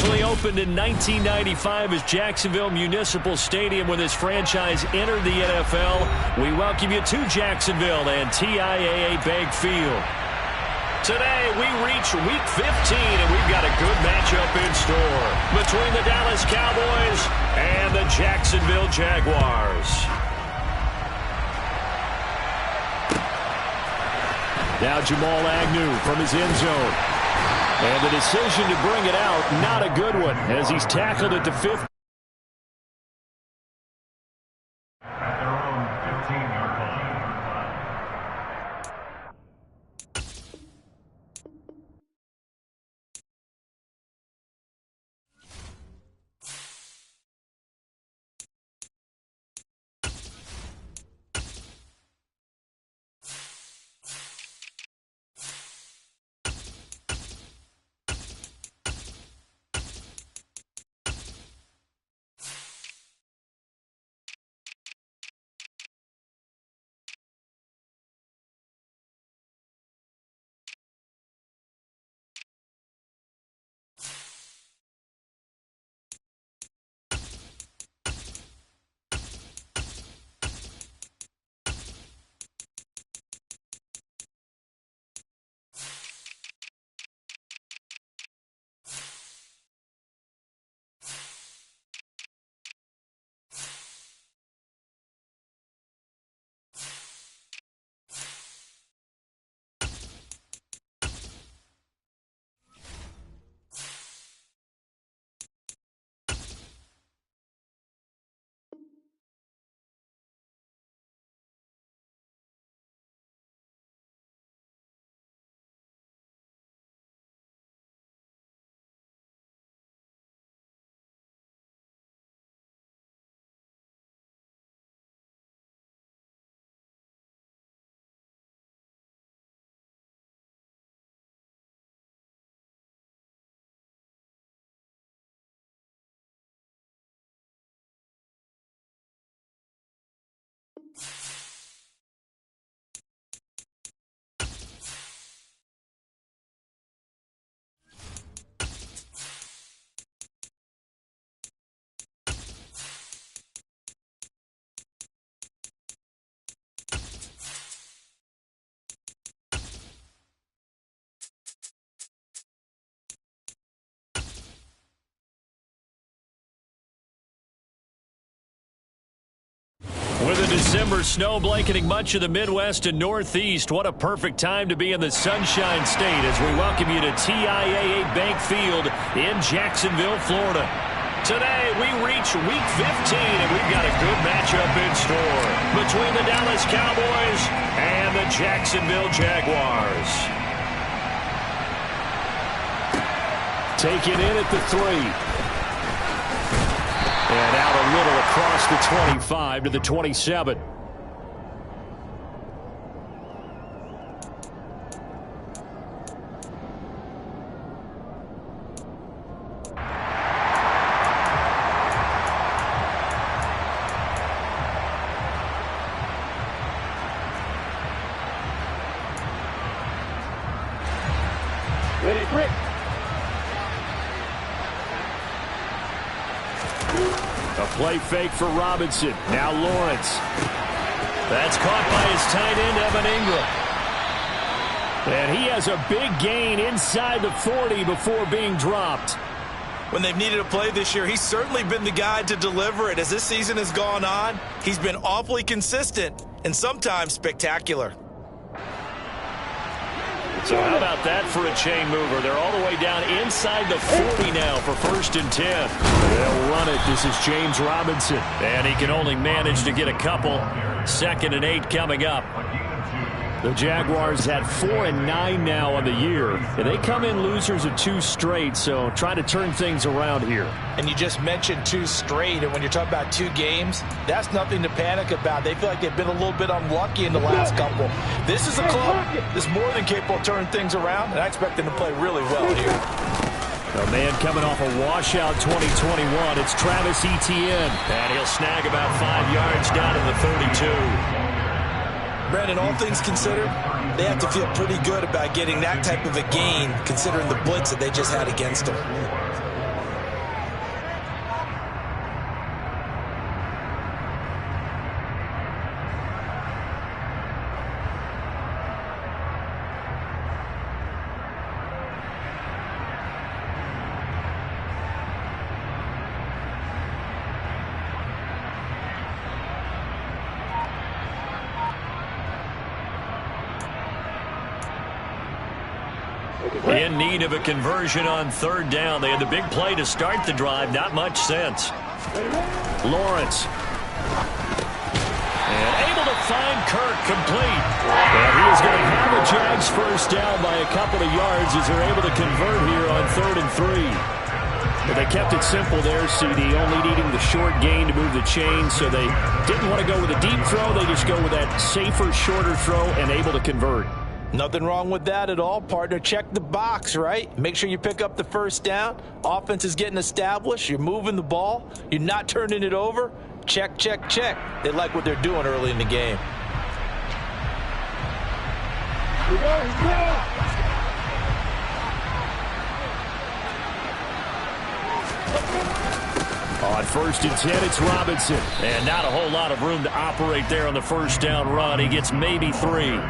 Officially opened in 1995 as Jacksonville Municipal Stadium when this franchise entered the NFL. We welcome you to Jacksonville and TIAA Bank Field. Today, we reach Week 15, and we've got a good matchup in store between the Dallas Cowboys and the Jacksonville Jaguars. Now Jamal Agnew from his end zone. And the decision to bring it out, not a good one, as he's tackled at the 50. At their own 15-yard line. With a December snow blanketing much of the Midwest and Northeast, what a perfect time to be in the Sunshine State as we welcome you to TIAA Bank Field in Jacksonville, Florida. Today, we reach Week 15, and we've got a good matchup in store between the Dallas Cowboys and the Jacksonville Jaguars. Taken in at the 3. And out a little across the 25 to the 27. Ready, quick. A play fake for Robinson. Now Lawrence. That's caught by his tight end, Evan Ingram. And he has a big gain inside the 40 before being dropped. When they've needed a play this year, he's certainly been the guy to deliver it. As this season has gone on, he's been awfully consistent and sometimes spectacular. So how about that for a chain mover? They're all the way down inside the 40 now for 1st and 10. They'll run it. This is James Robinson. And he can only manage to get a couple. 2nd and 8 coming up. The Jaguars had 4-9 now on the year. And they come in losers of 2 straight, so trying to turn things around here. And you just mentioned 2 straight, and when you're talking about 2 games, that's nothing to panic about. They feel like they've been a little bit unlucky in the last couple. This is a club that's more than capable of turning things around, and I expect them to play really well here. A man coming off a washout 2021. It's Travis Etienne. And he'll snag about 5 yards down to the 32. Brandon, all things considered, they have to feel pretty good about getting that type of a gain, considering the blitz that they just had against them. In need of a conversion on third down. They had the big play to start the drive. Not much sense. Lawrence. And able to find Kirk complete. And he is going to have a Jags first down by a couple of yards as they're able to convert here on 3rd and 3. But they kept it simple there, CD, only needing the short gain to move the chain, so they didn't want to go with a deep throw. They just go with that safer, shorter throw and able to convert. Nothing wrong with that at all, partner. Check the box, right? Make sure you pick up the first down. Offense is getting established. You're moving the ball. You're not turning it over. Check, check, check. They like what they're doing early in the game. On 1st and 10, it's Robinson. And not a whole lot of room to operate there on the first down run. He gets maybe 3.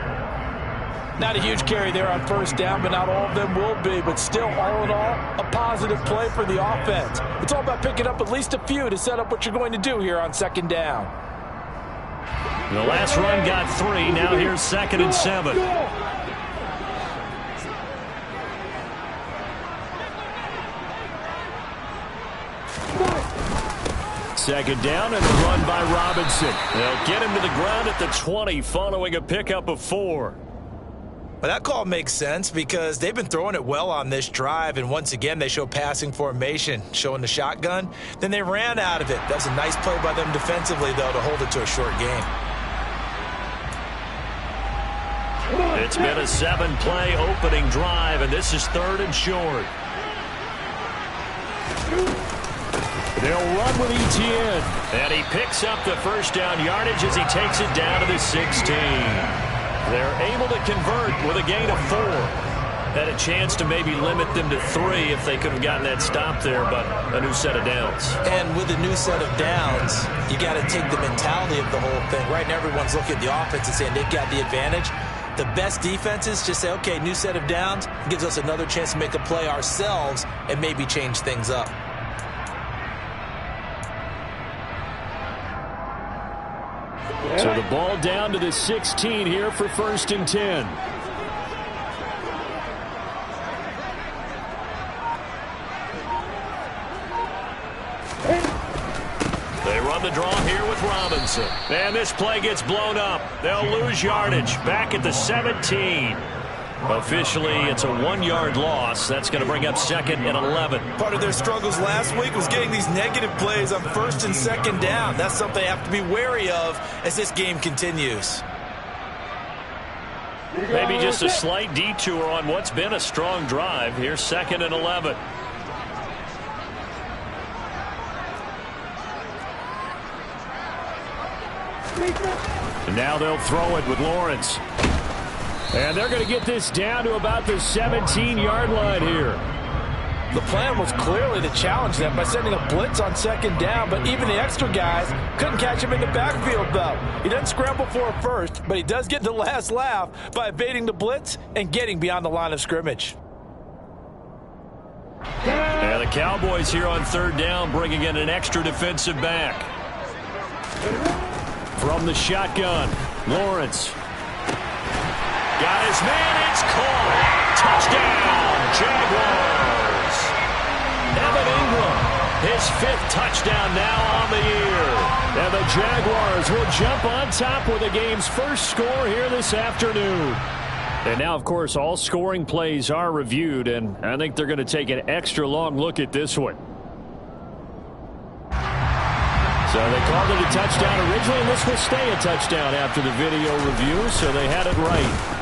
Not a huge carry there on first down, but not all of them will be. But still, all in all, a positive play for the offense. It's all about picking up at least a few to set up what you're going to do here on 2nd down. The last run got 3. Now here's 2nd and 7. Second down and a run by Robinson. They'll get him to the ground at the 20 following a pickup of 4. Well, that call makes sense because they've been throwing it well on this drive, and once again they show passing formation, showing the shotgun. Then they ran out of it. That was a nice play by them defensively, though, to hold it to a short gain. It's been a 7-play opening drive, and this is 3rd and short. They'll run with Etienne. And he picks up the first down yardage as he takes it down to the 16. They're able to convert with a gain of 4. Had a chance to maybe limit them to 3 if they could have gotten that stop there, but a new set of downs. And with a new set of downs, you got to take the mentality of the whole thing. Right now everyone's looking at the offense and saying they've got the advantage. The best defenses just say, okay, new set of downs. It gives us another chance to make a play ourselves and maybe change things up. So the ball down to the 16 here for 1st and 10. They run the draw here with Robinson. And this play gets blown up. They'll lose yardage back at the 17. Officially, it's a 1-yard loss. That's going to bring up 2nd and 11. Part of their struggles last week was getting these negative plays on 1st and 2nd down. That's something they have to be wary of as this game continues. Maybe just a slight detour on what's been a strong drive. Here's 2nd and 11. And now they'll throw it with Lawrence. And they're going to get this down to about the 17-yard line here. The plan was clearly to challenge them by sending a blitz on 2nd down, but even the extra guys couldn't catch him in the backfield, though. He doesn't scramble for a first, but he does get the last laugh by evading the blitz and getting beyond the line of scrimmage. And the Cowboys here on 3rd down bringing in an extra defensive back. From the shotgun, Lawrence. Got his man, it's caught. Touchdown, Jaguars. Evan Ingram, his 5th touchdown now on the year. And the Jaguars will jump on top with the game's first score here this afternoon. And now, of course, all scoring plays are reviewed, and I think they're going to take an extra long look at this one. So they called it a touchdown originally, and this will stay a touchdown after the video review, so they had it right.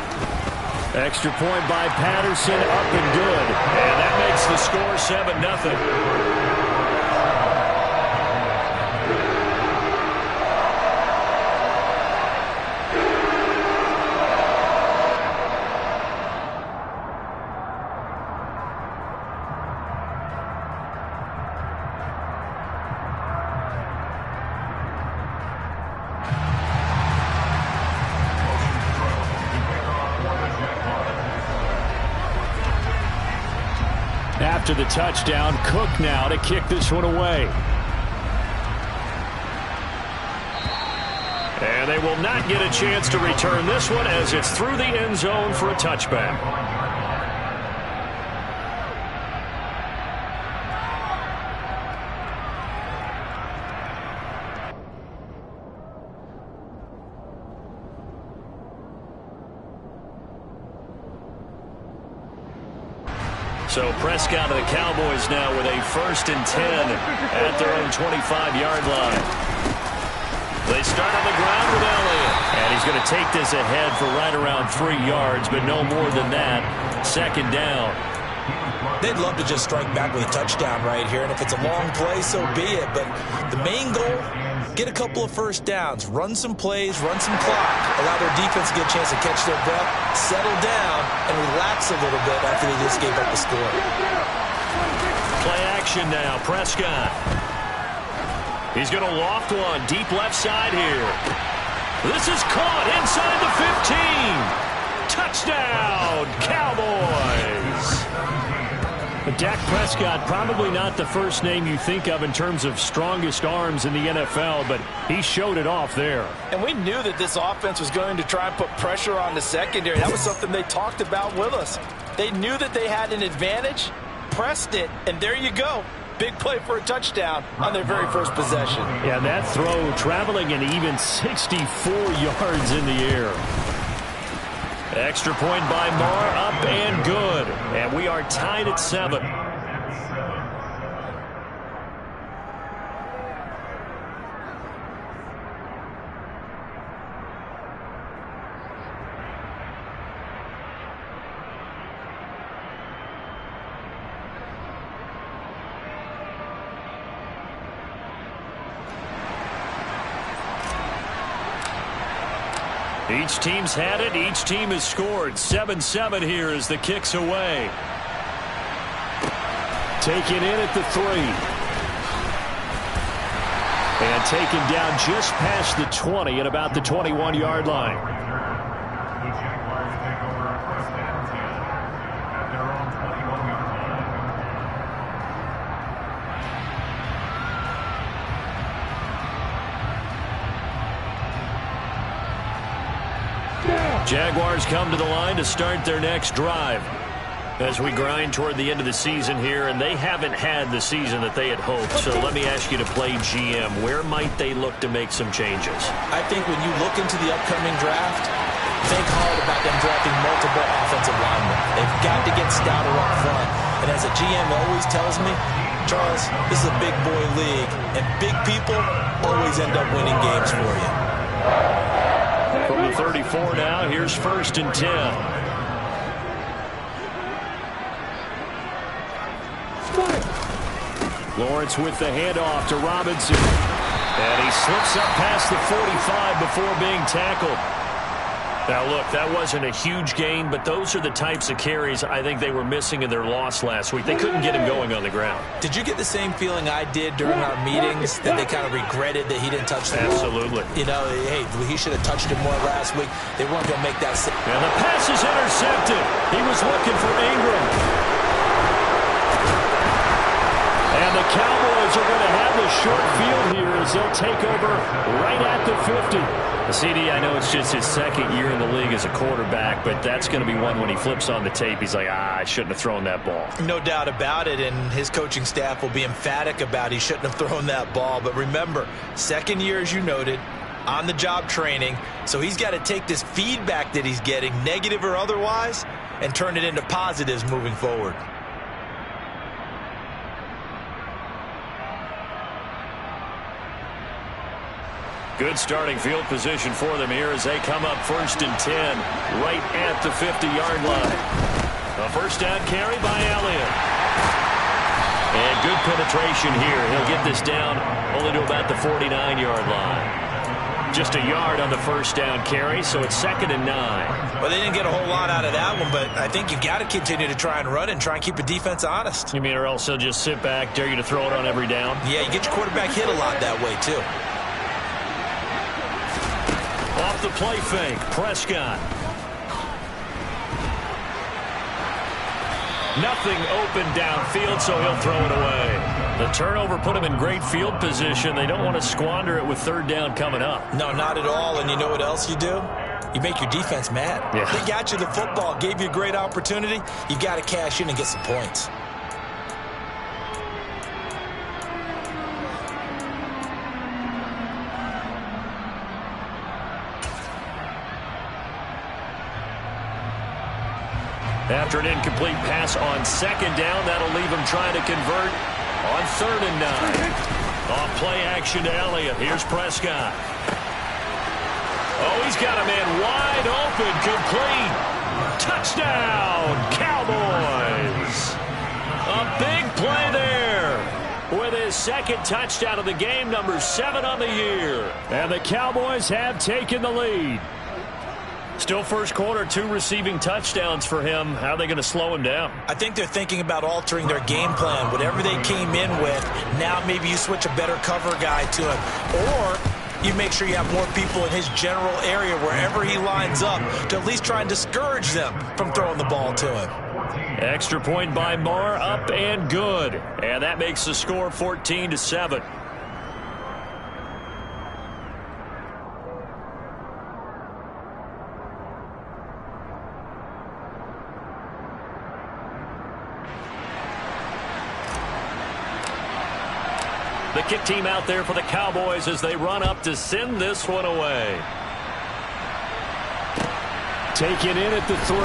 Extra point by Patterson, up and good. And that makes the score 7-0. After the touchdown, Cook now to kick this one away. And they will not get a chance to return this one as it's through the end zone for a touchback. So Prescott and the Cowboys now with a 1st and 10 at their own 25-yard line. They start on the ground with Elliott. And he's going to take this ahead for right around 3 yards, but no more than that. 2nd down. They'd love to just strike back with a touchdown right here, and if it's a long play, so be it. But the main goal, get a couple of first downs, run some plays, run some clock, allow their defense to get a chance to catch their breath, settle down, and relax a little bit after they just gave up the score. Play action now, Prescott. He's going to loft one, deep left side here. This is caught inside the 15. Touchdown, Cowboys. Dak Prescott, probably not the first name you think of in terms of strongest arms in the NFL, but he showed it off there. And we knew that this offense was going to try and put pressure on the secondary. That was something they talked about with us. They knew that they had an advantage, pressed it, and there you go. Big play for a touchdown on their very first possession. Yeah, that throw traveling an even 64 yards in the air. Extra point by Marr, up and good. And we are tied at 7. Each team's had it. Each team has scored. 7-7 here as the kick's away. Taken in at the 3. And taken down just past the 20 at about the 21-yard line. The Jaguars take over 1st and 10 at their own 21-yard line. Jaguars come to the line to start their next drive as we grind toward the end of the season here, and they haven't had the season that they had hoped. So let me ask you to play GM. Where might they look to make some changes? I think when you look into the upcoming draft, think hard about them drafting multiple offensive linemen. They've got to get stouter up front. And as a GM always tells me, Charles, this is a big boy league, and big people always end up winning games for you. From the 34 now, here's 1st and 10. Lawrence with the handoff to Robinson. And he slips up past the 45 before being tackled. Now, look, that wasn't a huge gain, but those are the types of carries I think they were missing in their loss last week. They couldn't get him going on the ground. Did you get the same feeling I did during our meetings, that they kind of regretted that he didn't touch the ball? Absolutely. You know, hey, he should have touched it more last week. They weren't going to make that. And the pass is intercepted. He was looking for Ingram. And the Cowboys are going to have the short field here as they'll take over right at the 50. CD, I know it's just his 2nd year in the league as a quarterback, but that's going to be one when he flips on the tape. He's like, I shouldn't have thrown that ball. No doubt about it, and his coaching staff will be emphatic about he shouldn't have thrown that ball. But remember, 2nd year, as you noted, on-the-job training, so he's got to take this feedback that he's getting, negative or otherwise, and turn it into positives moving forward. Good starting field position for them here as they come up 1st and 10 right at the 50-yard line. A 1st down carry by Elliott. And good penetration here. He'll get this down only to about the 49-yard line. Just a yard on the 1st down carry, so it's 2nd and 9. Well, they didn't get a whole lot out of that one, but I think you've got to continue to try and run and try and keep the defense honest. You mean or else he'll just sit back, dare you to throw it on every down? Yeah, you get your quarterback hit a lot that way, too. Off the play fake, Prescott. Nothing open downfield, so he'll throw it away. The turnover put him in great field position. They don't want to squander it with 3rd down coming up. No, not at all. And you know what else you do? You make your defense mad. Yeah. They got you the football, gave you a great opportunity. You got to cash in and get some points. After an incomplete pass on second down, that'll leave him trying to convert on 3rd and 9. Off play action to Elliott. Here's Prescott. Oh, he's got a man wide open, complete. Touchdown, Cowboys. A big play there with his 2nd touchdown of the game, number 7 on the year. And the Cowboys have taken the lead. Still first quarter, 2 receiving touchdowns for him. How are they going to slow him down? I think they're thinking about altering their game plan. Whatever they came in with, now maybe you switch a better cover guy to him. Or you make sure you have more people in his general area wherever he lines up to at least try and discourage them from throwing the ball to him. Extra point by Marr, up and good. And that makes the score 14-7. The kick team out there for the Cowboys as they run up to send this one away. Taken in at the 3.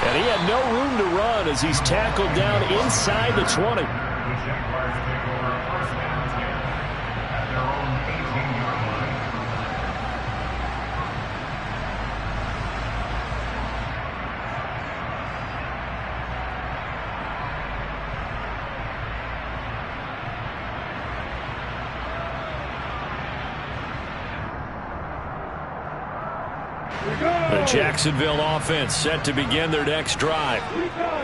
And he had no room to run as he's tackled down inside the 20. The Jaguars take over 1st and 10 at their own 18-yard line. The Jacksonville offense set to begin their next drive.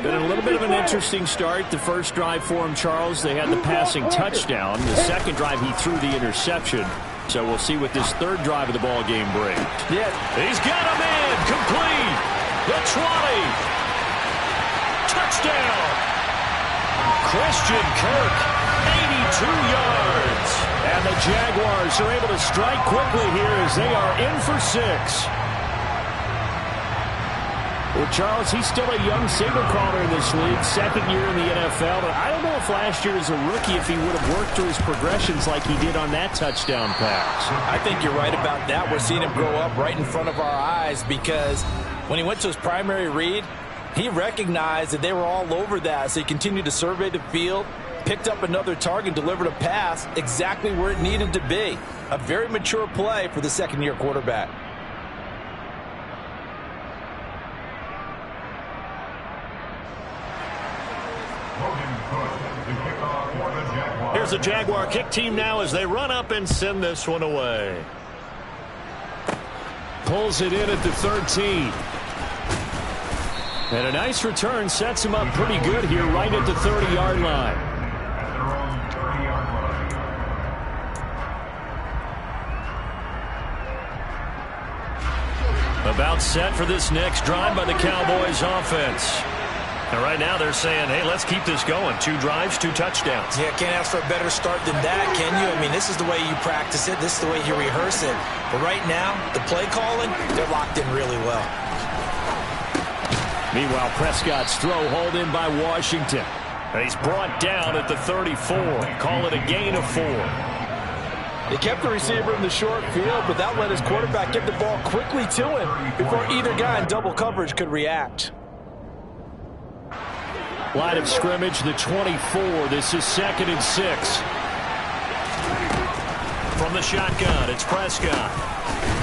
Been a little bit of an interesting start. The first drive for him, Charles, they had the passing touchdown. The second drive, he threw the interception. So we'll see what this 3rd drive of the ball game brings. Yeah. He's got a man complete. The 20. Touchdown. Christian Kirk, 82 yards. And the Jaguars are able to strike quickly here as they are in for 6. Well, Charles, he's still a young signal caller in this league, 2nd year in the NFL. But I don't know if last year as a rookie, if he would have worked through his progressions like he did on that touchdown pass. I think you're right about that. We're seeing him grow up right in front of our eyes because when he went to his primary read, he recognized that they were all over that. So he continued to survey the field, picked up another target, delivered a pass exactly where it needed to be. A very mature play for the 2nd-year quarterback. Here's the Jaguar kick team now as they run up and send this one away. Pulls it in at the 13. And a nice return sets him up pretty good here right at the 30-yard line. At their own 30-yard line. About set for this next drive by the Cowboys offense. And right now they're saying, hey, let's keep this going. 2 drives, 2 touchdowns. Yeah, can't ask for a better start than that, can you? I mean, this is the way you practice it. This is the way you rehearse it. But right now, the play calling, they're locked in really well. Meanwhile, Prescott's throw hauled in by Washington. And he's brought down at the 34. Call it a gain of 4. They kept the receiver in the short field, but that let his quarterback get the ball quickly to him before either guy in double coverage could react. Line of scrimmage, the 24. This is 2nd and 6. From the shotgun, it's Prescott.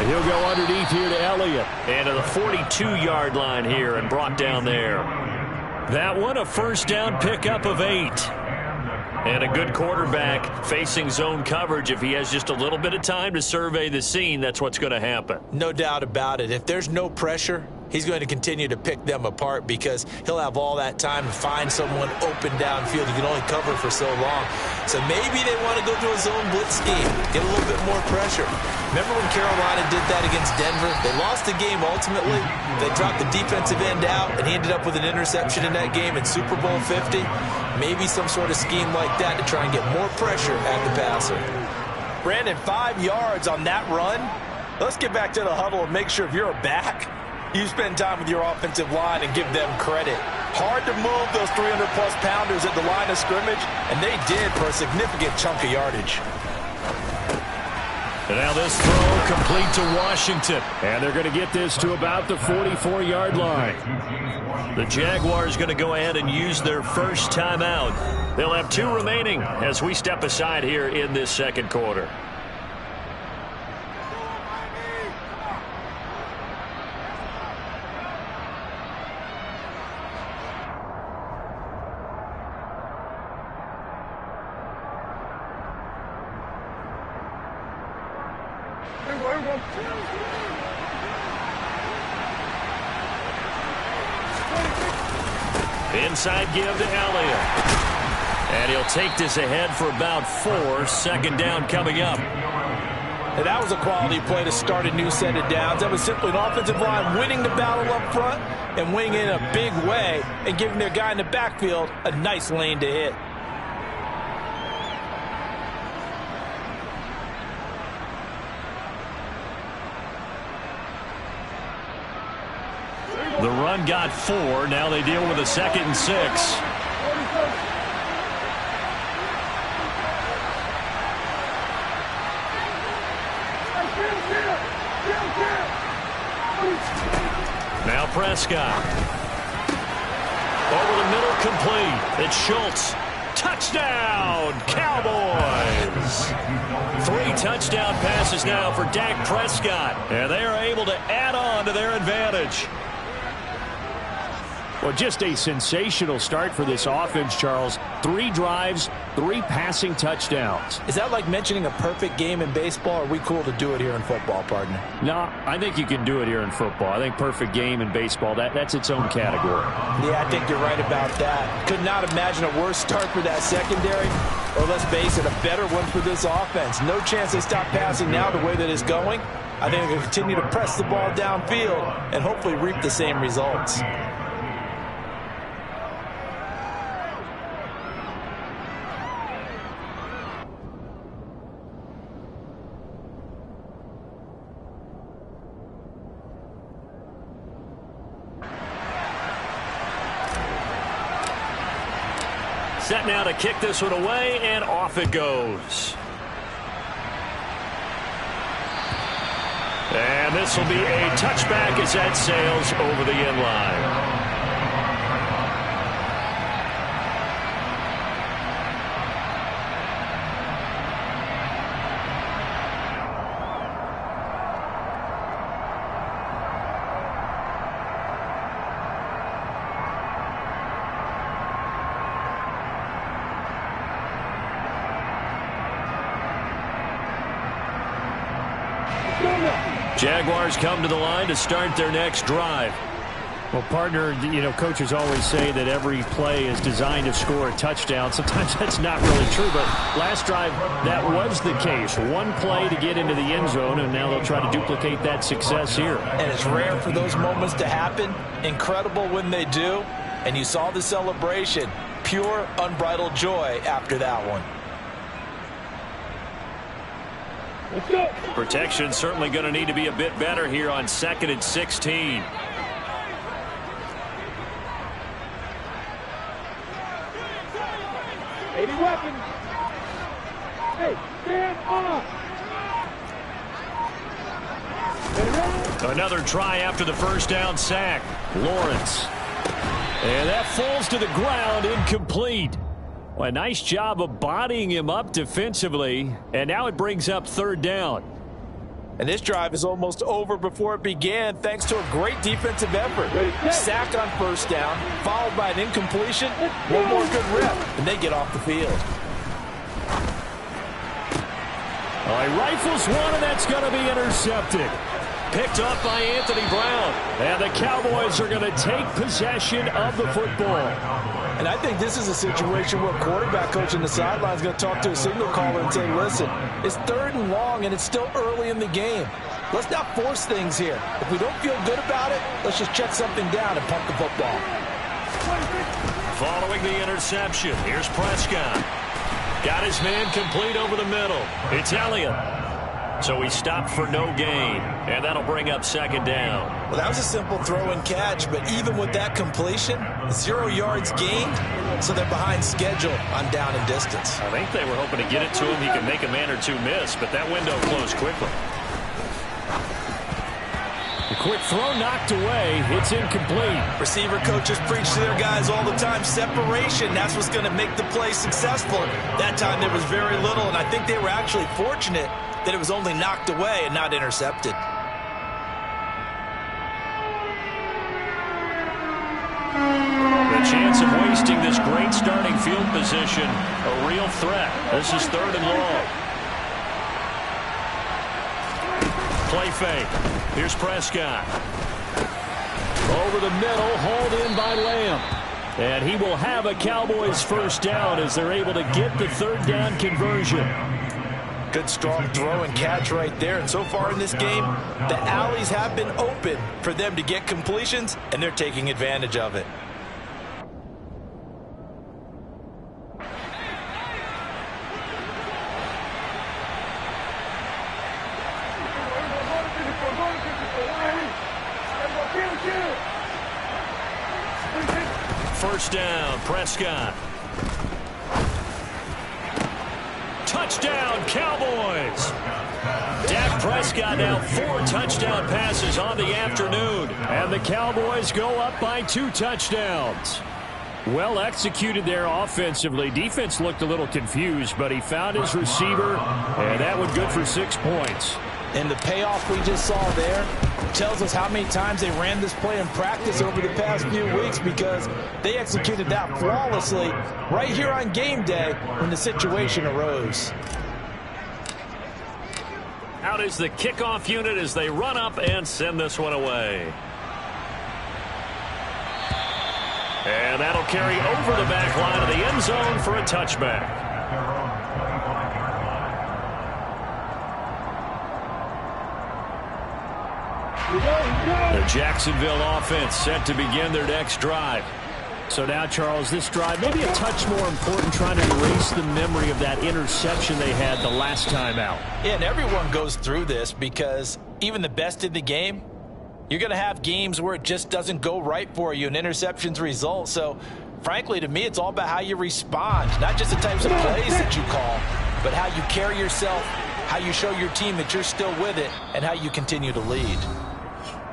And he'll go underneath here to Elliott. And to the 42-yard line here and brought down there. That one, a first down pickup of 8. And a good quarterback facing zone coverage. If he has just a little bit of time to survey the scene, that's what's going to happen. No doubt about it. If there's no pressure, he's going to continue to pick them apart because he'll have all that time to find someone open downfield. He can only cover for so long. So maybe they want to go to a zone blitz scheme, get a little bit more pressure. Remember when Carolina did that against Denver? They lost the game ultimately. They dropped the defensive end out, and he ended up with an interception in that game in Super Bowl 50. Maybe some sort of scheme like that to try and get more pressure at the passer. Brandon, 5 yards on that run. Let's get back to the huddle and make sure if you're a back, you spend time with your offensive line and give them credit. Hard to move those 300-plus pounders at the line of scrimmage, and they did for a significant chunk of yardage. And now this throw complete to Washington. And they're going to get this to about the 44-yard line. The Jaguars going to go ahead and use their first timeout. They'll have 2 remaining as we step aside here in this second quarter. Inside give to Elliott. And he'll take this ahead for about 4. Second down coming up. And that was a quality play to start a new set of downs. That was simply an offensive line winning the battle up front and winning in a big way and giving their guy in the backfield a nice lane to hit. The run got 4. Now they deal with a 2nd and 6. Now Prescott. Over the middle, complete. It's Schultz. Touchdown, Cowboys. 3 touchdown passes now for Dak Prescott. And they are able to add on to their advantage. Well, just a sensational start for this offense, Charles. 3 drives, 3 passing touchdowns. Is that like mentioning a perfect game in baseball? Or are we cool to do it here in football, partner? No, I think you can do it here in football. I think perfect game in baseball, that's its own category. Yeah, I think you're right about that. Could not imagine a worse start for that secondary, or let's face it, a better one for this offense. No chance they stop passing now the way that it's going. I think they'll continue to press the ball downfield and hopefully reap the same results. Set now to kick this one away, and off it goes. And this will be a touchback as that sails over the end line. Jaguars come to the line to start their next drive. Well, partner, you know, coaches always say that every play is designed to score a touchdown. Sometimes that's not really true, but last drive, that was the case. 1 play to get into the end zone, and now they'll try to duplicate that success here. And it's rare for those moments to happen. Incredible when they do. And you saw the celebration. Pure, unbridled joy after that one. Let's go. Protection certainly going to need to be a bit better here on 2nd and 16. Weapons. Hey, stand off. Another try after the first down sack. Lawrence. And that falls to the ground, incomplete. Well, a nice job of bodying him up defensively. And now it brings up 3rd down. And this drive is almost over before it began thanks to a great defensive effort. Sack on 1st down, followed by an incompletion. One more good rep, and they get off the field. Well, he rifles one, and that's going to be intercepted. Picked up by Anthony Brown. And the Cowboys are going to take possession of the football. And I think this is a situation where quarterback coach in the sideline is going to talk to a signal caller and say, listen, it's 3rd and long, and it's still early in the game. Let's not force things here. If we don't feel good about it, let's just check something down and punt the football. Following the interception, here's Prescott. Got his man complete over the middle. It's Elliott. So he stopped for no gain, and that'll bring up second down. Well, that was a simple throw and catch, but even with that completion, 0 yards gained, so they're behind schedule on down and distance. I think they were hoping to get it to him. He could make a man or two miss, but that window closed quickly. The quick throw knocked away. It's incomplete. Receiver coaches preach to their guys all the time. Separation, that's what's going to make the play successful. That time there was very little, and I think they were actually fortunate that it was only knocked away and not intercepted. The chance of wasting this great starting field position, a real threat. This is 3rd and long. Play fake. Here's Prescott. Over the middle, hauled in by Lamb. And he will have a Cowboys first down as they're able to get the 3rd down conversion. Good strong throw and catch right there. And so far in this game, the alleys have been open for them to get completions, and they're taking advantage of it. First down, Prescott. Touchdown, Cowboys. Dak Prescott now 4 touchdown passes on the afternoon. And the Cowboys go up by 2 touchdowns. Well executed there offensively. Defense looked a little confused, but he found his receiver, and that one good for 6 points. And the payoff we just saw there tells us how many times they ran this play in practice over the past few weeks, because they executed that flawlessly right here on game day when the situation arose. Out is the kickoff unit as they run up and send this one away. And that'll carry over the back line of the end zone for a touchback. The Jacksonville offense set to begin their next drive. So now, Charles, this drive maybe a touch more important, trying to erase the memory of that interception they had the last time out. Yeah, and everyone goes through this, because even the best in the game, you're going to have games where it just doesn't go right for you and interceptions result. So, frankly, to me, it's all about how you respond, not just the types of plays that you call, but how you carry yourself, how you show your team that you're still with it, and how you continue to lead.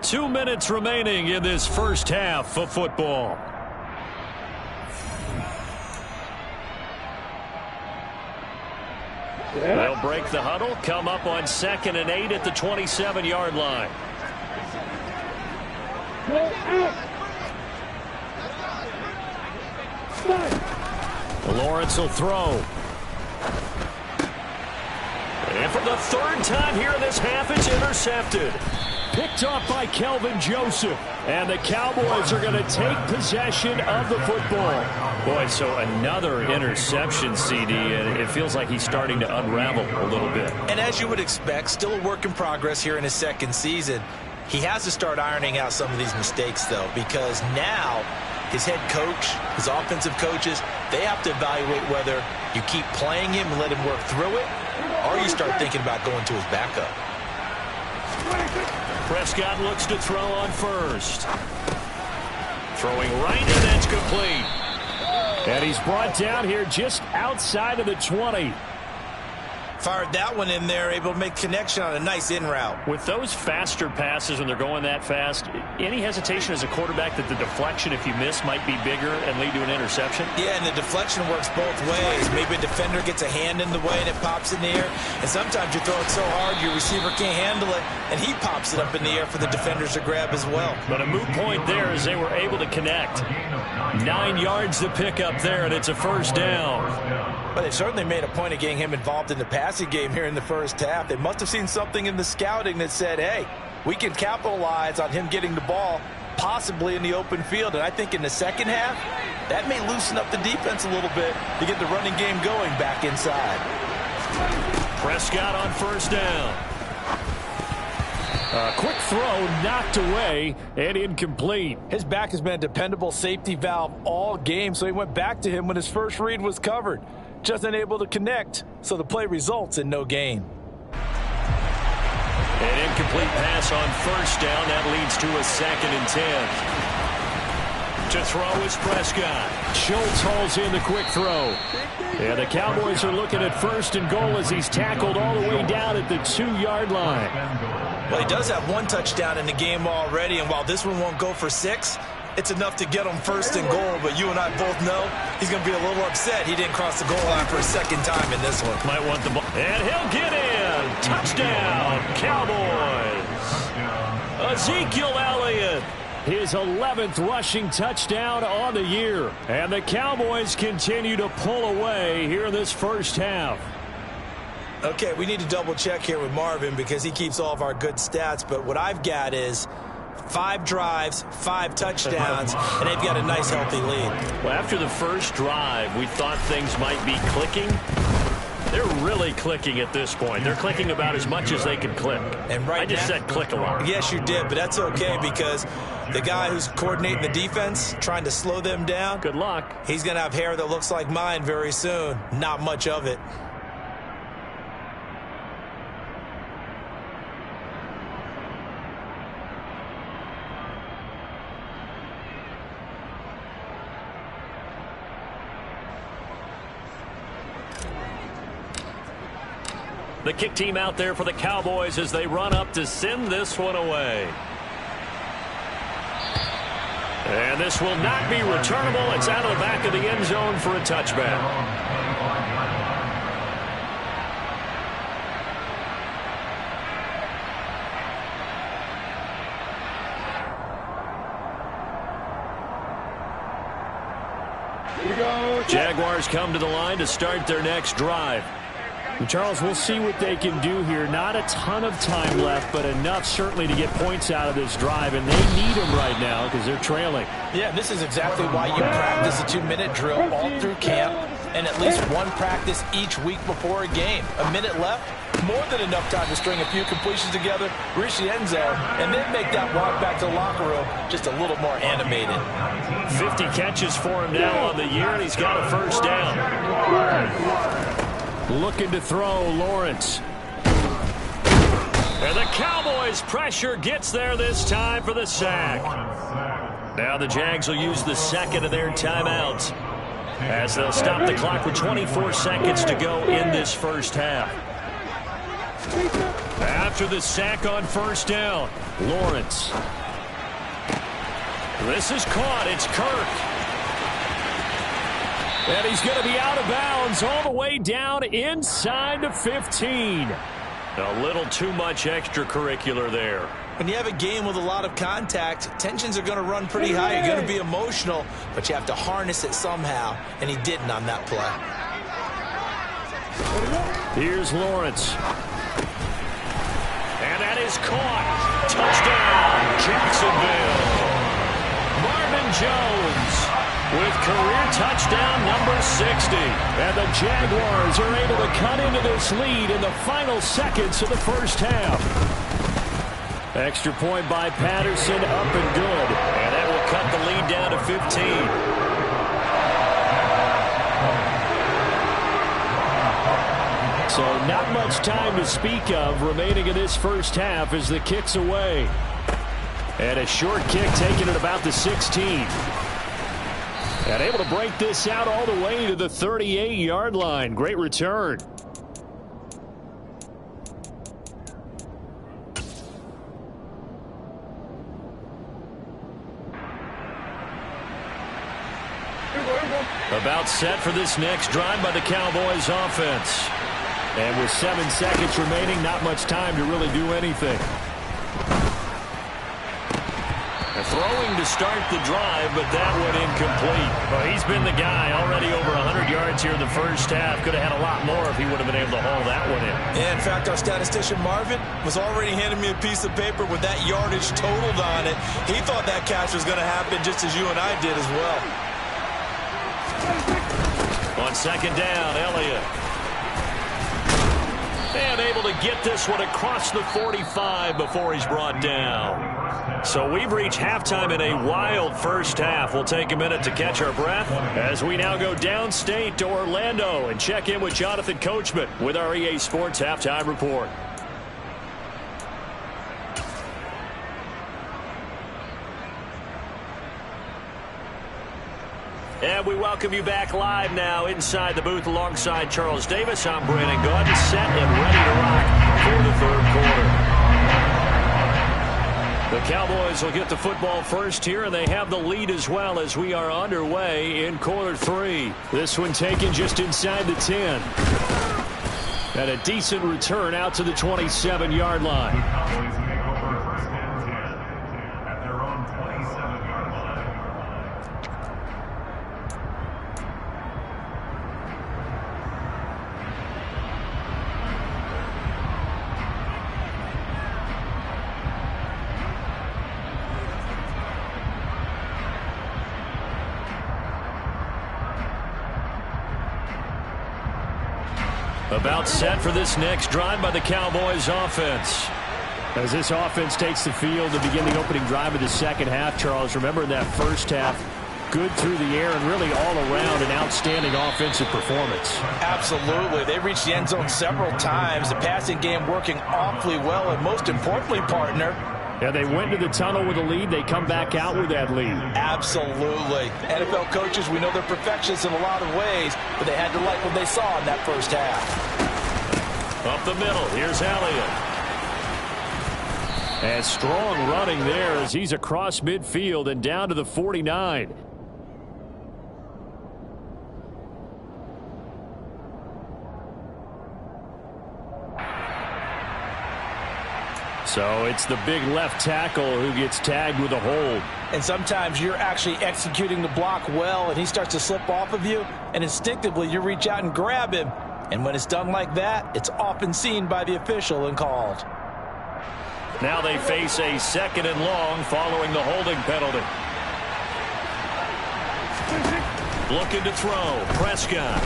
2 minutes remaining in this first half of football. They'll break the huddle, come up on 2nd and 8 at the 27-yard line. Lawrence will throw. And for the 3rd time here in this half, it's intercepted. Picked off by Kelvin Joseph. And the Cowboys are going to take possession of the football. Boy, so another interception, CD, and it feels like he's starting to unravel a little bit. And as you would expect, still a work in progress here in his 2nd season. He has to start ironing out some of these mistakes, though, because now his head coach, his offensive coaches, they have to evaluate whether you keep playing him and let him work through it, or you start thinking about going to his backup. Prescott looks to throw on first. Throwing right, and that's complete. And he's brought down here just outside of the 20. Fired that one in there, able to make connection on a nice in route. With those faster passes when they're going that fast, any hesitation as a quarterback that the deflection, if you miss, might be bigger and lead to an interception? Yeah, and the deflection works both ways. Maybe a defender gets a hand in the way and it pops in the air. And sometimes you throw it so hard your receiver can't handle it, and he pops it up in the air for the defenders to grab as well. But a moot point there as they were able to connect. 9 yards to pick up there, and it's a first down. But they certainly made a point of getting him involved in the passing game here in the first half. They must have seen something in the scouting that said, hey, we can capitalize on him getting the ball possibly in the open field. And I think in the second half, that may loosen up the defense a little bit to get the running game going back inside. Prescott on first down. A quick throw knocked away and incomplete. His back has been a dependable safety valve all game, so he went back to him when his first read was covered. Just unable to connect, so the play results in no gain. An incomplete pass on first down. That leads to a 2nd and 10. To throw is Prescott. Schultz hauls in the quick throw. And the Cowboys are looking at 1st and goal as he's tackled all the way down at the 2-yard line. Well, he does have 1 touchdown in the game already, and while this one won't go for 6, it's enough to get him 1st and goal. But you and I both know he's going to be a little upset he didn't cross the goal line for a 2nd time in this one. Might want the ball. And he'll get in. Touchdown, Cowboys. Ezekiel Elliott. His 11th rushing touchdown on the year. And the Cowboys continue to pull away here in this first half. Okay, we need to double check here with Marvin because he keeps all of our good stats. But what I've got is 5 drives, 5 touchdowns, and they've got a nice, healthy lead. Well, after the first drive, we thought things might be clicking. They're really clicking at this point. They're clicking about as much as they can click. And I just said click a lot. Yes, you did, but that's okay because the guy who's coordinating the defense, trying to slow them down, good luck. He's going to have hair that looks like mine very soon. Not much of it. The kick team out there for the Cowboys as they run up to send this one away. And this will not be returnable. It's out of the back of the end zone for a touchback. Jaguars come to the line to start their next drive. And Charles, we'll see what they can do here. Not a ton of time left, but enough certainly to get points out of this drive, and they need them right now because they're trailing. Yeah, this is exactly why you practice a 2-minute drill all through camp and at least 1 practice each week before a game. A minute left, more than enough time to string a few completions together, reach the end zone, and then make that walk back to the locker room just a little more animated. 50 catches for him now on the year, and he's got a first down. Looking to throw, Lawrence. And the Cowboys' pressure gets there this time for the sack. Now the Jags will use the 2nd of their timeouts as they'll stop the clock with 24 seconds to go in this first half. After the sack on first down, Lawrence. This is caught. It's Kirk. And he's going to be out of bounds all the way down inside the 15. A little too much extracurricular there. When you have a game with a lot of contact, tensions are going to run pretty high. You're going to be emotional, but you have to harness it somehow, and he didn't on that play. Here's Lawrence. And that is caught. Touchdown, Jacksonville. Marvin Jones with career touchdown number 60. And the Jaguars are able to cut into this lead in the final seconds of the first half. Extra point by Patterson, up and good. And that will cut the lead down to 15. So not much time to speak of remaining in this first half as the kick's away. And a short kick taken at about the 16. And able to break this out all the way to the 38-yard line. Great return. About set for this next drive by the Cowboys offense. And with 7 seconds remaining, not much time to really do anything. Throwing to start the drive, but that one incomplete. Well, he's been the guy already over 100 yards here in the first half. Could have had a lot more if he would have been able to haul that one in. Yeah, in fact, our statistician Marvin was already handing me a piece of paper with that yardage totaled on it. He thought that catch was going to happen just as you and I did as well. On second down, Elliott. And able to get this one across the 45 before he's brought down. So we've reached halftime in a wild first half. We'll take a minute to catch our breath as we now go downstate to Orlando and check in with Jonathan Coachman with our EA Sports Halftime Report. We welcome you back live now inside the booth alongside Charles Davis. I'm Brandon Gaudin, set and ready to rock for the third quarter. The Cowboys will get the football first here, and they have the lead as well as we are underway in quarter 3. This one taken just inside the 10. And a decent return out to the 27-yard line. Cowboys take over first and 10 at their own 27-yard line. About set for this next drive by the Cowboys offense. As this offense takes the field to begin the opening drive of the second half, Charles, remember in that first half, good through the air and really all around an outstanding offensive performance. Absolutely. They reached the end zone several times. The passing game working awfully well, and most importantly, partner, Yeah, they went to the tunnel with a lead. They come back out with that lead. absolutely. NFL coaches, we know they're perfectionists in a lot of ways, but they had to like what they saw in that first half. Up the middle, here's Elliott. And strong running there as he's across midfield and down to the 49. So it's the big left tackle who gets tagged with a hold. And sometimes you're actually executing the block well, and he starts to slip off of you, and instinctively you reach out and grab him. And when it's done like that, it's often seen by the official and called. Now they face a second and long following the holding penalty. Looking to throw. Prescott.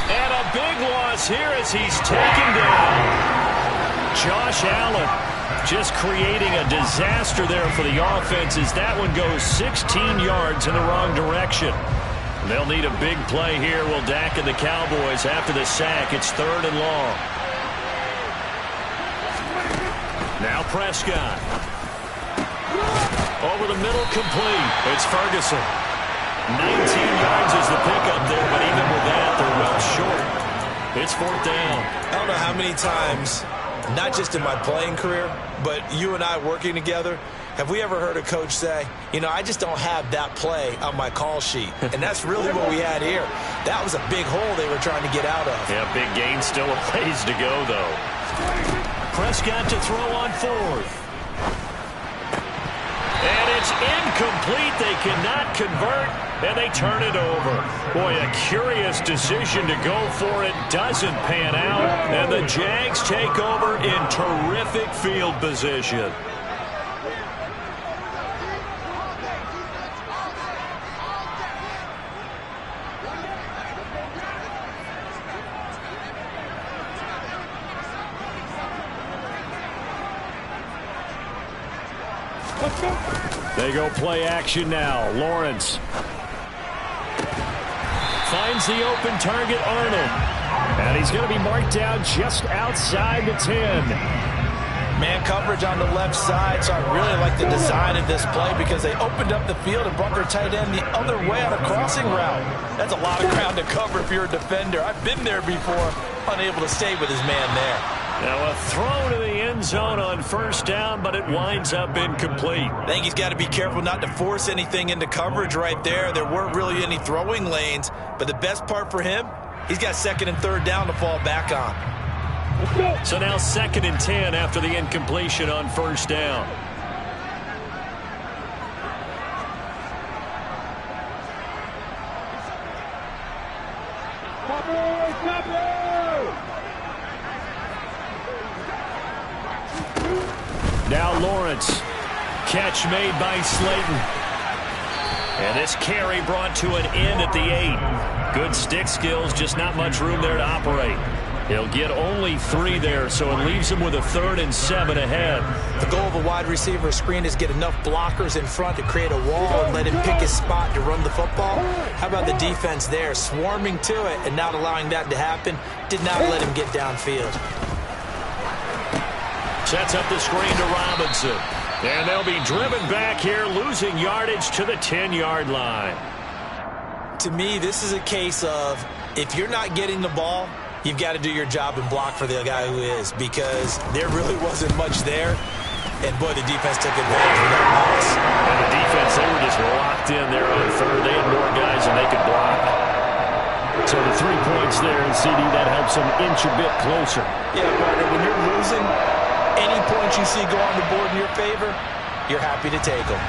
And a big loss here as he's taken down. Josh Allen just creating a disaster there for the offense as that one goes 16 yards in the wrong direction. They'll need a big play here. Will Dak and the Cowboys after the sack. It's third and long. Now Prescott. Over the middle, complete. It's Ferguson. 19 yards is the pickup there, but even with that, they're well short. It's fourth down. I don't know how many times, not just in my playing career, but you and I working together, have we ever heard a coach say, you know, I just don't have that play on my call sheet. And that's really what we had here. That was a big hole they were trying to get out of. Yeah, big gain, still a ways to go, though. Prescott to throw on fourth. And it's incomplete. They cannot convert, and they turn it over. Boy, a curious decision to go for it. Doesn't pan out, and the Jags take over in terrific field position. They go play action now. Lawrence finds the open target, Arnold. And he's going to be marked down just outside the 10. Man coverage on the left side, so I really like the design of this play because they opened up the field and brought their tight end the other way on a crossing route. That's a lot of ground to cover if you're a defender. I've been there before, unable to stay with his man there. Now a throw to the end zone on first down, but it winds up incomplete. I think he's got to be careful not to force anything into coverage right there. There weren't really any throwing lanes, but the best part for him, he's got second and third down to fall back on. So now second and 10 after the incompletion on first down. Now Lawrence. Catch made by Slayton. And this carry brought to an end at the 8. Good stick skills, just not much room there to operate. He'll get only 3 there, so it leaves him with a 3rd and 7 ahead. The goal of a wide receiver screen is get enough blockers in front to create a wall and let him pick his spot to run the football. How about the defense there, swarming to it and not allowing that to happen? Did not let him get downfield. Sets up the screen to Robinson. And they'll be driven back here, losing yardage to the 10-yard line. To me, this is a case of if you're not getting the ball, you've got to do your job and block for the guy who is, because there really wasn't much there. And, boy, the defense took advantage of that loss. And the defense, they were just locked in there on third. They had more guys than they could block. So the 3 points there, and CD, that helps them inch a bit closer. Yeah, partner, when you're losing, any points you see go on the board in your favor, you're happy to take them.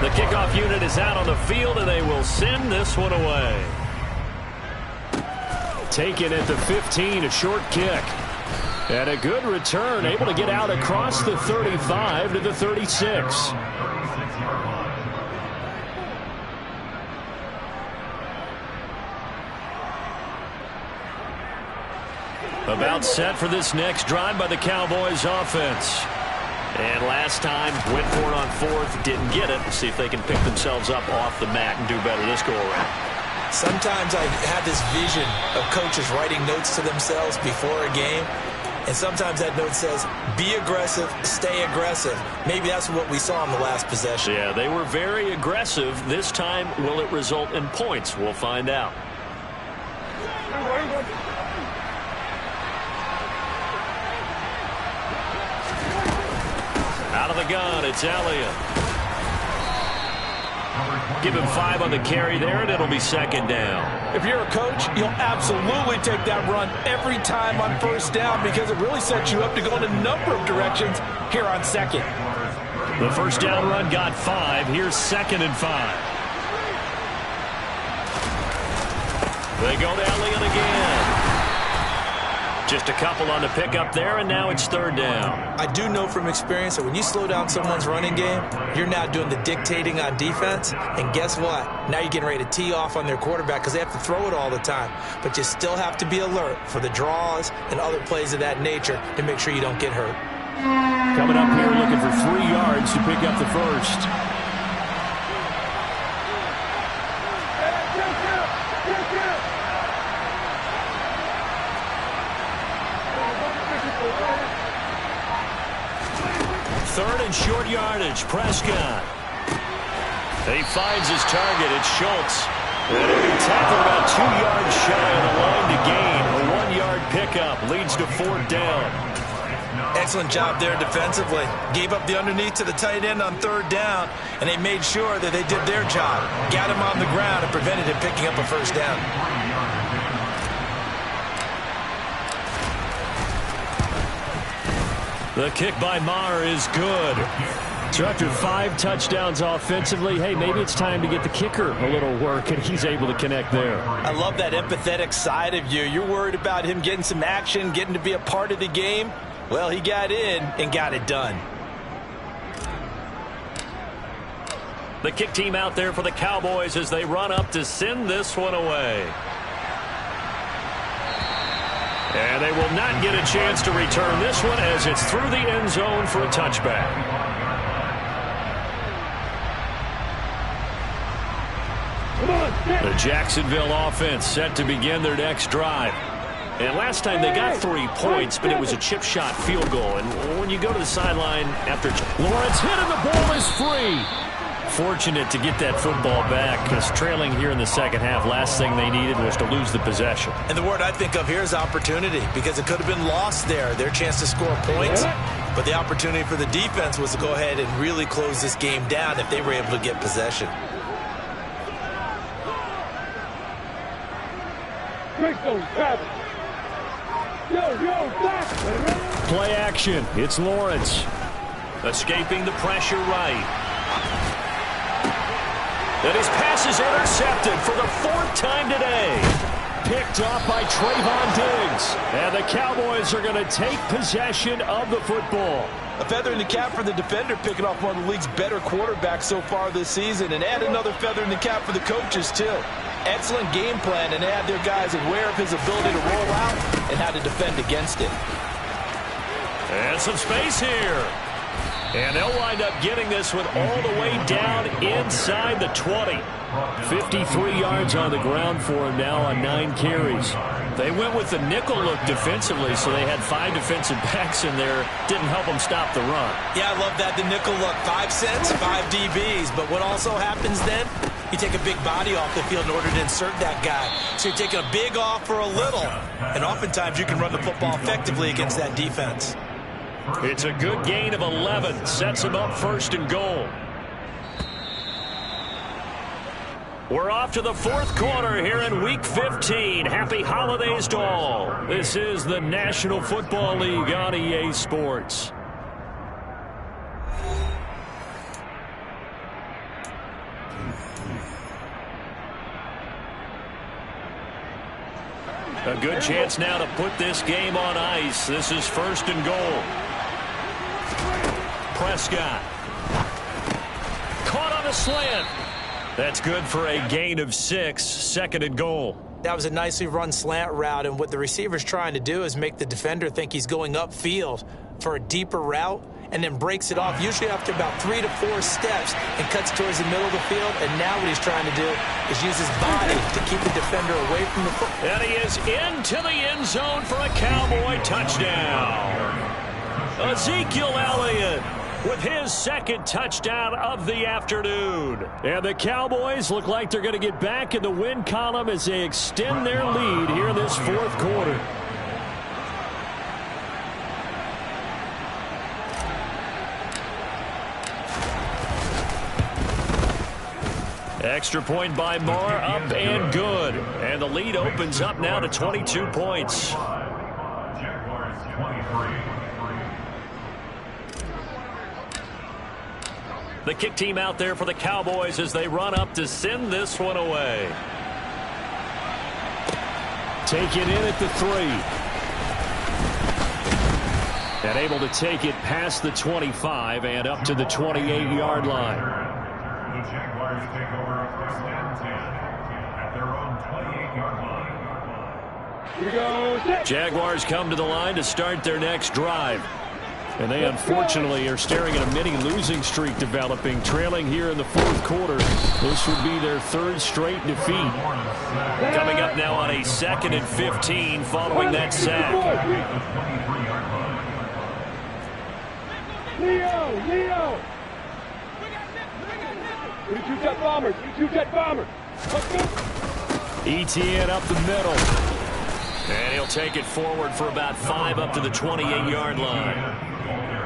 The kickoff unit is out on the field, and they will send this one away. Taken at the 15, a short kick. And a good return, able to get out across the 35 to the 36. About set for this next drive by the Cowboys offense. And last time, went for it on fourth, didn't get it. See if they can pick themselves up off the mat and do better this go-around. Sometimes I have this vision of coaches writing notes to themselves before a game. And sometimes that note says, be aggressive, stay aggressive. Maybe that's what we saw in the last possession. Yeah, they were very aggressive. This time, will it result in points? We'll find out. Out of the gun, it's Elliott. Give him 5 on the carry there, and it'll be second down. If you're a coach, you'll absolutely take that run every time on first down because it really sets you up to go in a number of directions here on second. The first down run got 5. Here's 2nd and 5. They go to Elliott again. Just a couple on the pickup there, and now it's 3rd down. I do know from experience that when you slow down someone's running game, you're now doing the dictating on defense. And guess what? Now you're getting ready to tee off on their quarterback because they have to throw it all the time. But you still have to be alert for the draws and other plays of that nature to make sure you don't get hurt. Coming up here looking for 3 yards to pick up the first. Third and short yardage, Prescott. He finds his target, it's Schultz. And he'll be tackled about 2 yards shy of the line to gain. A 1-yard pickup leads to 4th down. Excellent job there defensively. Gave up the underneath to the tight end on 3rd down, and they made sure that they did their job. Got him on the ground and prevented him picking up a first down. The kick by Maher is good. So after 5 touchdowns offensively, hey, maybe it's time to get the kicker a little work, and he's able to connect there. I love that empathetic side of you. You're worried about him getting some action, getting to be a part of the game. Well, he got in and got it done. The kick team out there for the Cowboys as they run up to send this one away. And they will not get a chance to return this one as it's through the end zone for a touchback. The Jacksonville offense set to begin their next drive. And last time they got 3 points, but it was a chip shot field goal. And when you go to the sideline after Lawrence hit and the ball is free. fortunate to get that football back because trailing here in the second half, last thing they needed was to lose the possession. And the word I think of here is opportunity because it could have been lost there, their chance to score points. But the opportunity for the defense was to go ahead and really close this game down if they were able to get possession. Play action. It's Lawrence. Escaping the pressure right. And his pass is intercepted for the 4th time today. Picked off by Trayvon Diggs. And the Cowboys are going to take possession of the football. A feather in the cap for the defender, picking off one of the league's better quarterbacks so far this season. And add another feather in the cap for the coaches, too. Excellent game plan, and they had their guys aware of his ability to roll out and how to defend against it. And some space here. And they'll wind up getting this one all the way down inside the 20. 53 yards on the ground for him now on 9 carries. They went with the nickel look defensively, so they had 5 defensive backs in there. Didn't help them stop the run. Yeah, I love that, the nickel look. 5 cents, 5 DBs. But what also happens then, you take a big body off the field in order to insert that guy. So you're taking a big off for a little. And oftentimes you can run the football effectively against that defense. It's a good gain of 11. Sets him up 1st and goal. We're off to the 4th quarter here in Week 15. Happy holidays to all. This is the National Football League on EA Sports. A good chance now to put this game on ice. This is 1st and goal. Prescott. Caught on a slant. That's good for a gain of 6. 2nd and goal. That was a nicely run slant route, and what the receiver's trying to do is make the defender think he's going upfield for a deeper route, and then breaks it off, usually after about 3 to 4 steps, and cuts towards the middle of the field. And now what he's trying to do is use his body to keep the defender away from the football. And he is into the end zone for a Cowboy touchdown. Ezekiel Elliott with his 2nd touchdown of the afternoon. And the Cowboys look like they're going to get back in the win column as they extend their lead here in this 4th quarter. Extra point by Moore, up and good. And the lead opens up now to 22 points. Jaguars 23. The kick team out there for the Cowboys as they run up to send this one away. Take it in at the 3. And able to take it past the 25 and up to the 28-yard line. The Jaguars take over a 1st and 10 at their own 28-yard line. Here we go. Jaguars come to the line to start their next drive. And they unfortunately are staring at a mini losing streak developing, trailing here in the 4th quarter. This would be their 3rd straight defeat. Coming up now on a 2nd and 15 following that sack. Leo! 22 jet bombers, 22 jet bombers. ETN up the middle. And he'll take it forward for about 5 up to the 28-yard line.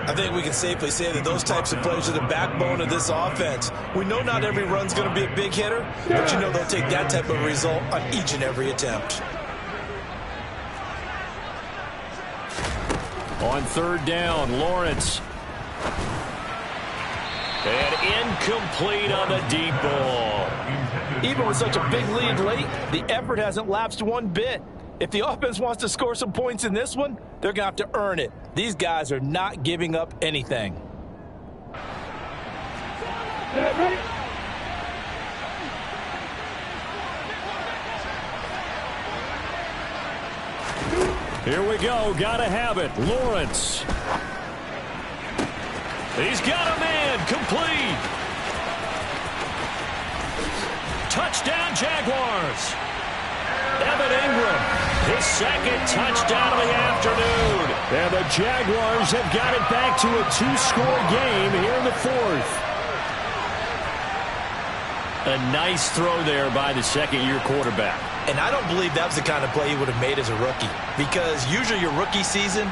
I think we can safely say that those types of plays are the backbone of this offense. We know not every run's going to be a big hitter, but you know they'll take that type of result on each and every attempt. On 3rd down, Lawrence. And incomplete on the deep ball. Even with such a big lead late, the effort hasn't lapsed one bit. If the offense wants to score some points in this one, they're going to have to earn it. These guys are not giving up anything. Ready? Here we go. Got to have it. Lawrence. He's got a man. Complete. Touchdown, Jaguars. Evan Ingram, his 2nd touchdown of the afternoon. And the Jaguars have got it back to a 2-score game here in the 4th. A nice throw there by the 2nd-year quarterback. And I don't believe that was the kind of play he would have made as a rookie, because usually your rookie season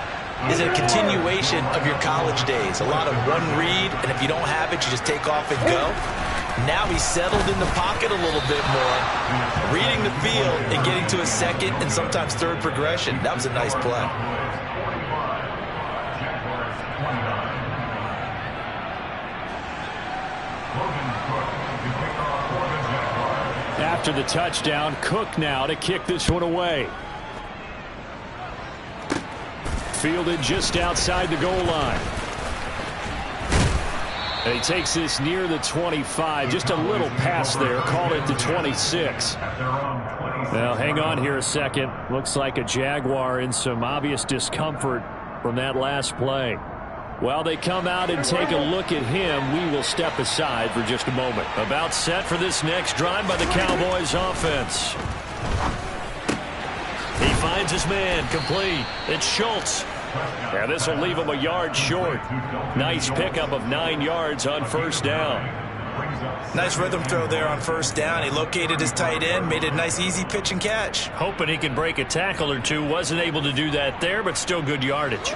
is a continuation of your college days. A lot of one read, and if you don't have it, you just take off and go. Now he's settled in the pocket a little bit more, reading the field and getting to a 2nd and sometimes 3rd progression. That was a nice play. After the touchdown, Cook now to kick this one away. Fielded just outside the goal line. And he takes this near the 25. Just a little pass there. Call it the 26. Now, hang on here a second. Looks like a Jaguar in some obvious discomfort from that last play. While they come out and take a look at him, we will step aside for just a moment. About set for this next drive by the Cowboys offense. He finds his man, complete. It's Schultz. Yeah, this will leave him a yard short. Nice pickup of 9 yards on first down. Nice rhythm throw there on first down. He located his tight end, made a nice easy pitch and catch. Hoping he could break a tackle or two. Wasn't able to do that there, but still good yardage.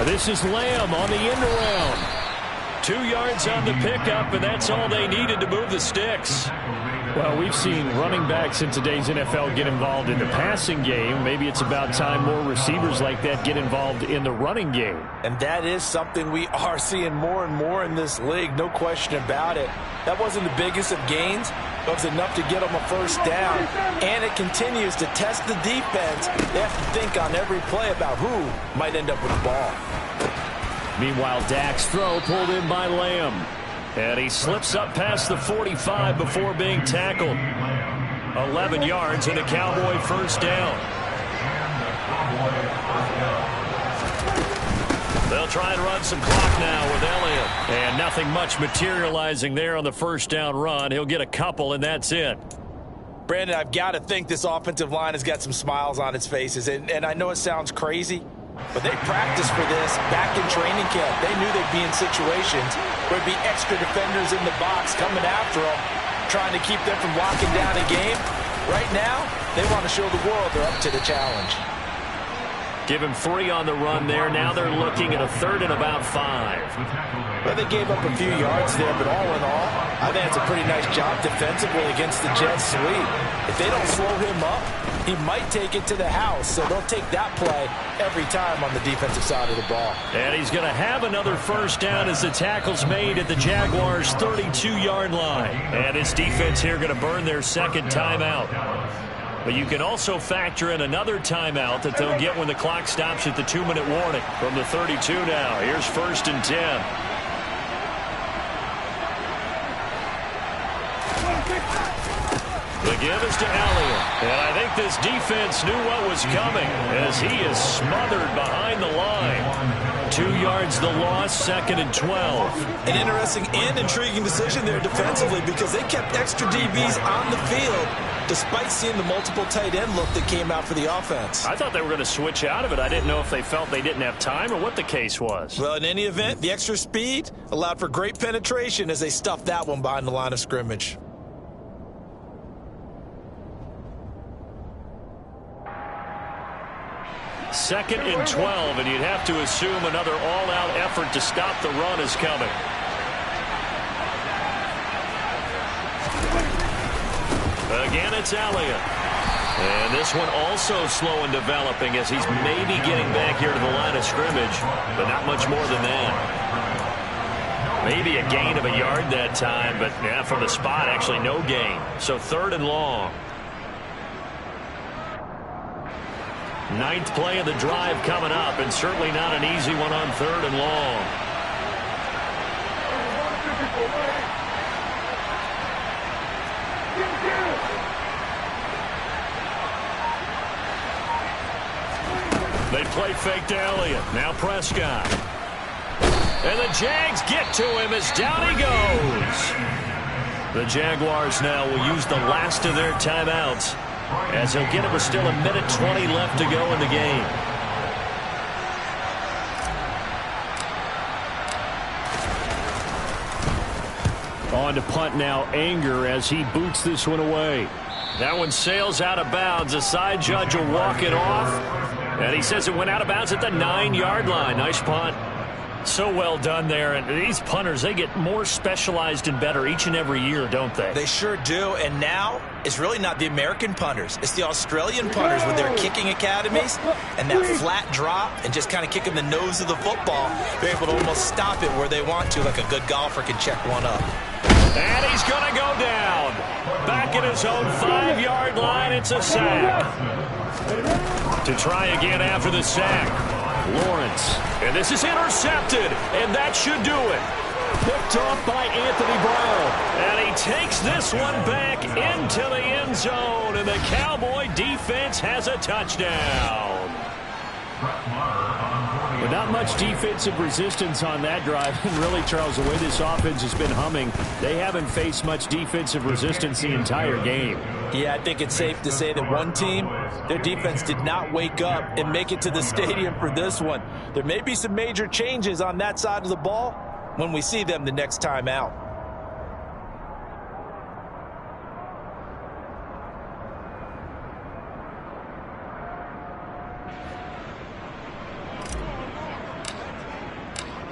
This is Lamb on the end around. 2 yards on the pickup, and that's all they needed to move the sticks. Well, we've seen running backs in today's NFL get involved in the passing game. Maybe it's about time more receivers like that get involved in the running game. And that is something we are seeing more and more in this league, no question about it. That wasn't the biggest of gains, but it was enough to get them a first down. And it continues to test the defense. They have to think on every play about who might end up with the ball. Meanwhile, Dak's throw pulled in by Lamb. And he slips up past the 45 before being tackled. 11 yards and a Cowboy first down. They'll try and run some clock now with Elliott. And nothing much materializing there on the first down run. He'll get a couple, and that's it. Brandon, I've got to think this offensive line has got some smiles on its faces. And I know it sounds crazy, but they practiced for this back in training camp. They knew they'd be in situations where there'd be extra defenders in the box coming after them, trying to keep them from locking down a game. Right now, they want to show the world they're up to the challenge. Give him 3 on the run there. Now they're looking at a 3rd and about 5. Well, they gave up a few yards there, but all in all, I think it's a pretty nice job defensively against the Jets sweep. If they don't slow him up, he might take it to the house, so they'll take that play every time on the defensive side of the ball. And he's going to have another first down as the tackle's made at the Jaguars' 32-yard line. And his defense here going to burn their second timeout. But you can also factor in another timeout that they'll get when the clock stops at the 2-minute warning. From the 32 now, here's 1st and 10. The give is to Elliott. And I think this defense knew what was coming as he is smothered behind the line. 2 yards the loss, 2nd and 12. An interesting and intriguing decision there defensively because they kept extra DBs on the field despite seeing the multiple tight end look that came out for the offense. I thought they were going to switch out of it. I didn't know if they felt they didn't have time or what the case was. Well, in any event, the extra speed allowed for great penetration as they stuffed that one behind the line of scrimmage. Second and 12, and you'd have to assume another all-out effort to stop the run is coming. Again, it's Elliott. And this one also slow in developing as he's maybe getting back here to the line of scrimmage, but not much more than that. Maybe a gain of a yard that time, but yeah, from the spot, actually no gain. So 3rd and long. 9th play of the drive coming up, and certainly not an easy one on 3rd and long. They play fake to Elliott. Now Prescott. And the Jags get to him as down he goes. The Jaguars now will use the last of their timeouts as he'll get it with still 1:20 left to go in the game. On to punt now, Anger as he boots this one away. That one sails out of bounds. The side judge will walk it off. And he says it went out of bounds at the 9-yard line. Nice punt. So well done there. And these punters, they get more specialized and better each and every year, don't they? They sure do. And now it's really not the American punters. It's the Australian punters with their kicking academies and that flat drop and just kind of kicking the nose of the football. They're able to almost stop it where they want to, like a good golfer can check one up. And he's going to go down. Back at his own 5-yard line, it's a sack. To try again after the sack, Lawrence. And this is intercepted, and that should do it. Picked off by Anthony Brown. And he takes this one back into the end zone, and the Cowboy defense has a touchdown. But not much defensive resistance on that drive. And really, Charles, the way this offense has been humming, they haven't faced much defensive resistance the entire game. Yeah, I think it's safe to say that one team, their defense did not wake up and make it to the stadium for this one. There may be some major changes on that side of the ball when we see them the next time out.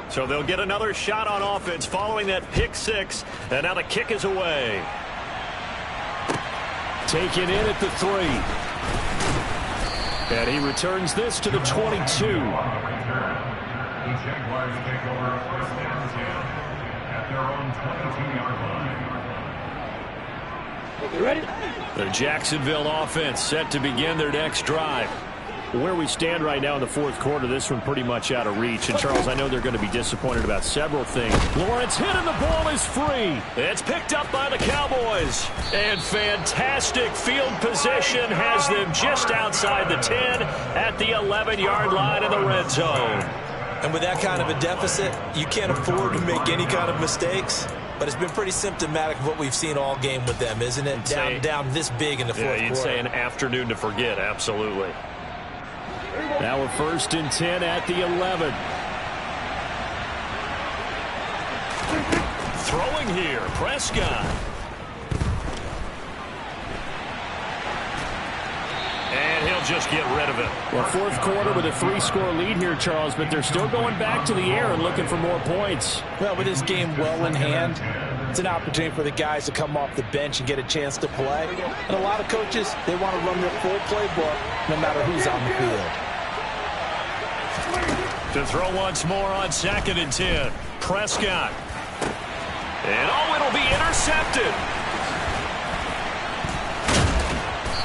So they'll get another shot on offense following that pick six. And now the kick is away. Taken in at the 3. And he returns this to the 22. The Jaguars take over first and 10 at their own 22-yard line. You ready? The Jacksonville offense set to begin their next drive. Where we stand right now in the fourth quarter, this one pretty much out of reach. And, Charles, I know they're going to be disappointed about several things. Lawrence hit and the ball is free. It's picked up by the Cowboys. And fantastic field position has them just outside the 10 at the 11-yard line in the red zone. And with that kind of a deficit, you can't afford to make any kind of mistakes. But it's been pretty symptomatic of what we've seen all game with them, isn't it? Down this big in the fourth quarter. You'd say an afternoon to forget, absolutely. Now we're first and 10 at the 11. Throwing here, Prescott. And he'll just get rid of it. Well, fourth quarter with a 3-score lead here, Charles, but they're still going back to the air and looking for more points. Well, with this game well in hand, it's an opportunity for the guys to come off the bench and get a chance to play. And a lot of coaches, they want to run their full playbook no matter who's on the field. To throw once more on 2nd and 10. Prescott. And it'll be intercepted.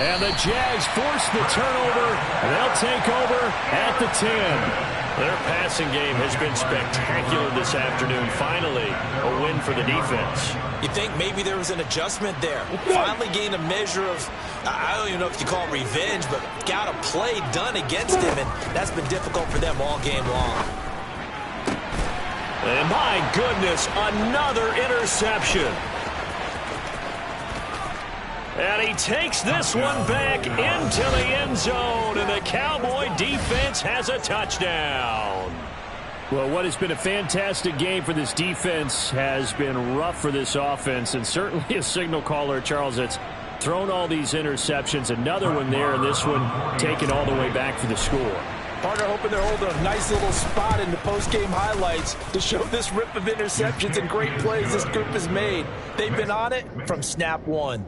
And the Jags force the turnover. They'll take over at the 10. Their passing game has been spectacular this afternoon. Finally, a win for the defense. You think maybe there was an adjustment there. Finally gained a measure of, I don't even know if you call it revenge, but got a play done against him, and that's been difficult for them all game long. And my goodness, another interception. And he takes this one back into the end zone, and the Cowboy defense has a touchdown. Well, what has been a fantastic game for this defense has been rough for this offense, and certainly a signal caller, Charles, that's thrown all these interceptions. Another one there, and this one taken all the way back for the score. Partner hoping they're holding a nice little spot in the post-game highlights to show this rip of interceptions and great plays this group has made. They've been on it from snap one.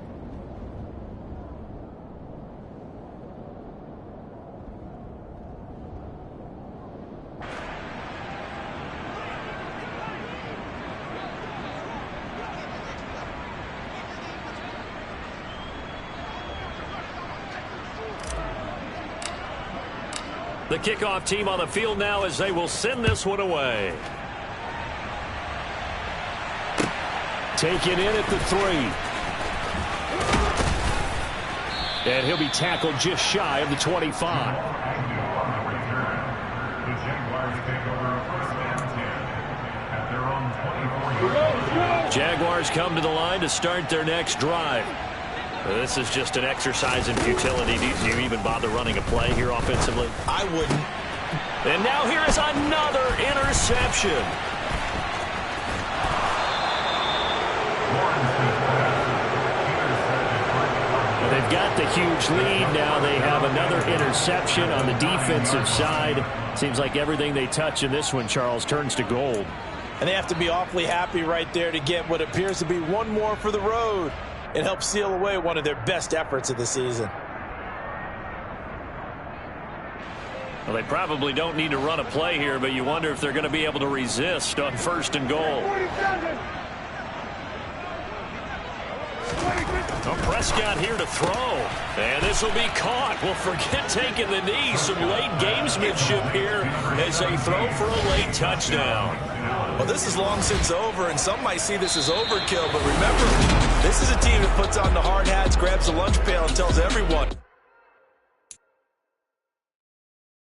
The kickoff team on the field now as they will send this one away. Taken in at the 3. And he'll be tackled just shy of the 25. The Jaguars take over first and 10 at their own 24-yard line. Jaguars come to the line to start their next drive. This is just an exercise in futility. Do you even bother running a play here offensively? I wouldn't. And now here is another interception. Well, they've got the huge lead. Now they have another interception on the defensive side. Seems like everything they touch in this one, Charles, turns to gold. And they have to be awfully happy right there to get what appears to be one more for the road. It helps seal away one of their best efforts of the season. Well, they probably don't need to run a play here, but you wonder if they're going to be able to resist on 1st and goal. Oh, Prescott here to throw. And this will be caught. Well, forget taking the knee. Some late gamesmanship here as they throw for a late touchdown. Well, this is long since over, and some might see this as overkill. But remember, this is a team that puts on the hard hats, grabs the lunch pail, and tells everyone,